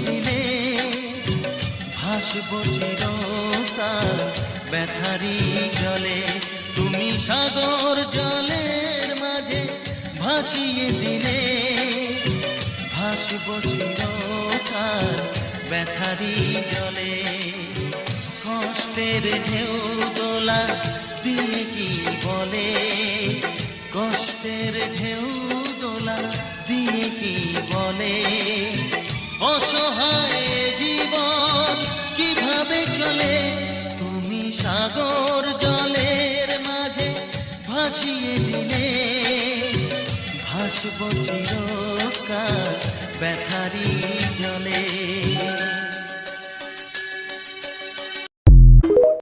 দিলে ভাসবো চিরকাল ব্যথারি জলে। তুমি সাগর জলের মাঝে ভাসিয়ে দিলে ভাসবো চিরকাল ব্যথারি জলে। কষ্টের ঢেউ দোলা দিয়ে কি বলে, কষ্টের ঢেউ দোলা দিয়ে কি বলে, অসহায় জীবন কিভাবে চলে। তুমি সাগর জলের মাঝে ভাসিয়ে দিলে ভাসবো চিরকাল ব্যথারি জলে।